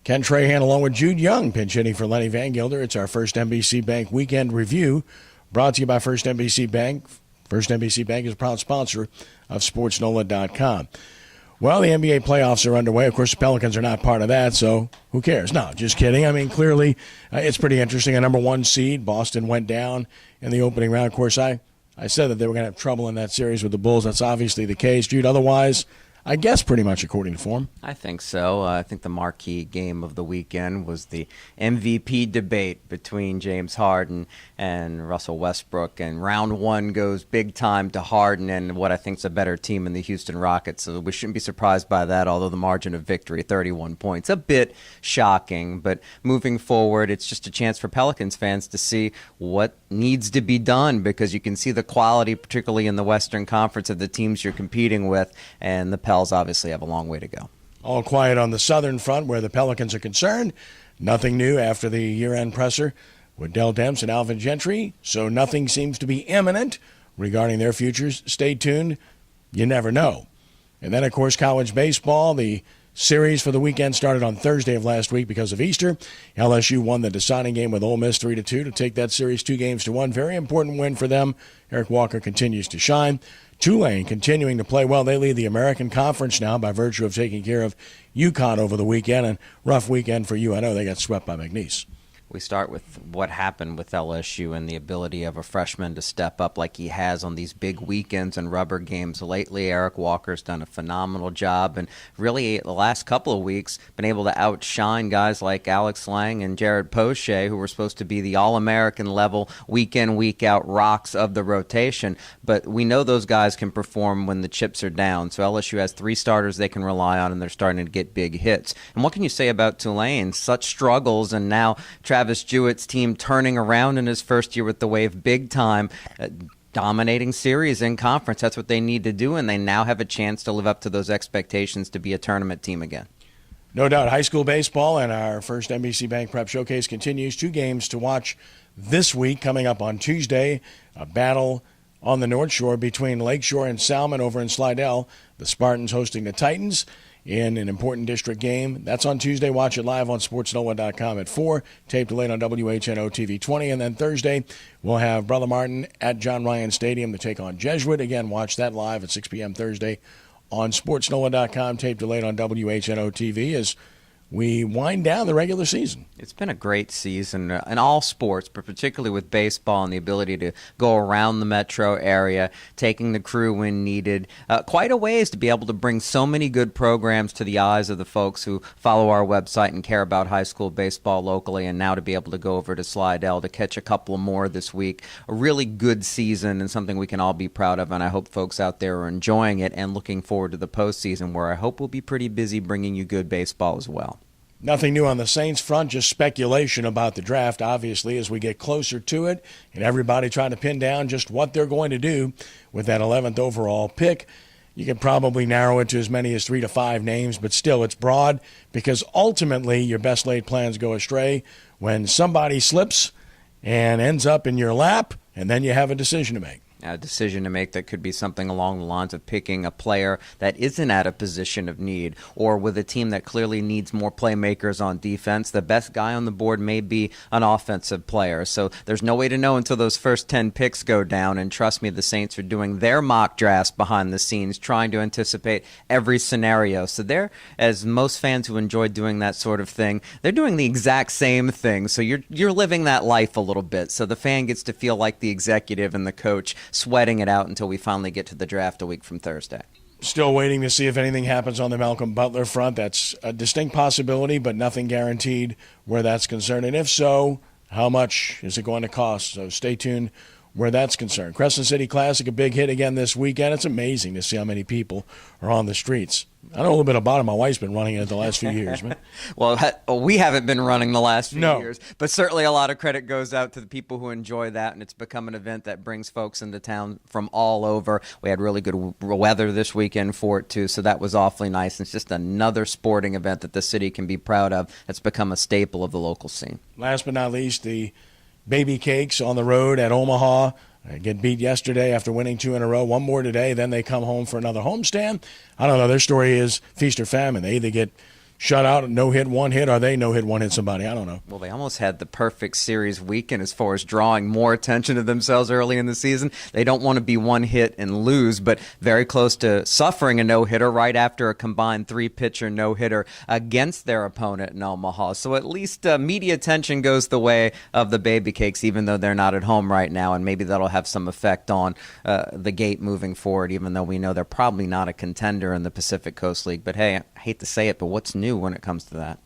Ken Trahan along with Jude Young pinch hitting for Lenny Van Gilder. It's our First NBC Bank Weekend Review brought to you by First NBC Bank. First NBC Bank is a proud sponsor of SportsNola.com. Well, the NBA playoffs are underway. Of course, the Pelicans are not part of that, so who cares? No, just kidding. I mean, clearly, it's pretty interesting. A number one seed, Boston went down in the opening round. Of course, I said that they were going to have trouble in that series with the Bulls. That's obviously the case. Jude, otherwise, I guess pretty much according to form. I think so. I think the marquee game of the weekend was the MVP debate between James Harden and Russell Westbrook. And round one goes big time to Harden and what I think is a better team in the Houston Rockets. So we shouldn't be surprised by that, although the margin of victory, 31 points, a bit shocking. But moving forward, it's just a chance for Pelicans fans to see what needs to be done, because you can see the quality, particularly in the Western Conference, of the teams you're competing with, and the Pels obviously have a long way to go. All quiet on the Southern Front where the Pelicans are concerned. Nothing new after the year-end presser with Dell Demps and Alvin Gentry, so nothing seems to be imminent regarding their futures. Stay tuned. You never know. And then, of course, college baseball. The series for the weekend started on Thursday of last week because of Easter. LSU won the deciding game with Ole Miss 3-2 to take that series 2-1. Very important win for them. Eric Walker continues to shine. Tulane continuing to play well. They lead the American Conference now by virtue of taking care of UConn over the weekend. And rough weekend for UNO. They got swept by McNeese. We start with what happened with LSU and the ability of a freshman to step up like he has on these big weekends and rubber games lately. Eric Walker's done a phenomenal job, and really the last couple of weeks been able to outshine guys like Alex Lang and Jared Poche, who were supposed to be the All-American level week in, week out rocks of the rotation. But we know those guys can perform when the chips are down. So LSU has three starters they can rely on, and they're starting to get big hits. And what can you say about Tulane? Such struggles, and now Travis Jewett's team turning around in his first year with the Wave big time, dominating series in conference. That's what they need to do, and they now have a chance to live up to those expectations to be a tournament team again. No doubt. High school baseball and our first NBC Bank Prep Showcase continues. 2 games to watch this week. Coming up on Tuesday, a battle on the North Shore between Lakeshore and Salmon over in Slidell. The Spartans hosting the Titans in an important district game. That's on Tuesday. Watch it live on SportsNola.com at 4. Tape delayed on WHNO TV 20. And then Thursday, we'll have Brother Martin at John Ryan Stadium to take on Jesuit. Again, watch that live at 6 p.m. Thursday on SportsNola.com. Tape delayed on WHNO TV as we wind down the regular season. It's been a great season in all sports, but particularly with baseball and the ability to go around the metro area, taking the crew when needed. Quite a ways to be able to bring so many good programs to the eyes of the folks who follow our website and care about high school baseball locally, and now to be able to go over to Slidell to catch a couple more this week. A really good season and something we can all be proud of, and I hope folks out there are enjoying it and looking forward to the postseason, where I hope we'll be pretty busy bringing you good baseball as well. Nothing new on the Saints front, just speculation about the draft, obviously, as we get closer to it, and everybody trying to pin down just what they're going to do with that 11th overall pick. You could probably narrow it to as many as 3 to 5 names, but still it's broad, because ultimately your best laid plans go astray when somebody slips and ends up in your lap, and then you have a decision to make. A decision to make that could be something along the lines of picking a player that isn't at a position of need, or with a team that clearly needs more playmakers on defense. The best guy on the board may be an offensive player. So there's no way to know until those first 10 picks go down. And trust me, the Saints are doing their mock drafts behind the scenes, trying to anticipate every scenario. So they're, as most fans who enjoy doing that sort of thing, they're doing the exact same thing. So you're living that life a little bit. So the fan gets to feel like the executive and the coach, sweating it out until we finally get to the draft a week from Thursday. Still waiting to see if anything happens on the Malcolm Butler front. That's a distinct possibility, but nothing guaranteed where that's concerned. And if so, how much is it going to cost? So stay tuned where that's concerned. Crescent City Classic, a big hit again this weekend. It's amazing to see how many people are on the streets. I know a little bit about it. My wife's been running it the last few years. Man. Well, we haven't been running the last few years, but certainly a lot of credit goes out to the people who enjoy that, and it's become an event that brings folks into town from all over. We had really good weather this weekend for it, too, so that was awfully nice. It's just another sporting event that the city can be proud of. It's become a staple of the local scene. Last but not least, the Baby Cakes on the road at Omaha. Get beat yesterday after winning 2 in a row. One more today. Then they come home for another homestand. I don't know. Their story is feast or famine. They either get shutout, no-hit, one-hit, or they no-hit, one-hit somebody. I don't know. Well, they almost had the perfect series weekend as far as drawing more attention to themselves early in the season. They don't want to be one hit and lose, but very close to suffering a no-hitter right after a combined three-pitcher no-hitter against their opponent in Omaha. So at least media attention goes the way of the Baby Cakes, even though they're not at home right now, and maybe that'll have some effect on the gate moving forward, even though we know they're probably not a contender in the Pacific Coast League. But hey, I hate to say it, but what's new when it comes to that?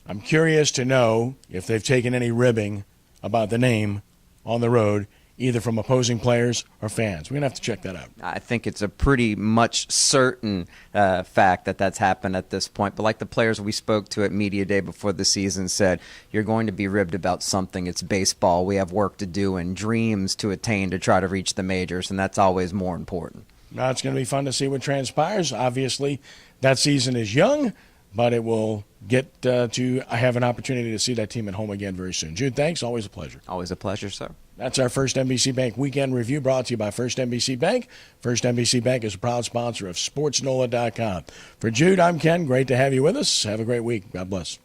I'm curious to know if they've taken any ribbing about the name on the road, either from opposing players or fans. We're going to have to check that out. I think it's a pretty much certain fact that that's happened at this point. But like the players we spoke to at Media Day before the season said, you're going to be ribbed about something. It's baseball. We have work to do and dreams to attain to try to reach the majors, and that's always more important. Now it's going to be fun to see what transpires. Obviously, that season is young, but it will get to have an opportunity to see that team at home again very soon. Jude, thanks. Always a pleasure. Always a pleasure, sir. That's our First NBC Bank Weekend Review, brought to you by First NBC Bank. First NBC Bank is a proud sponsor of SportsNola.com. For Jude, I'm Ken. Great to have you with us. Have a great week. God bless.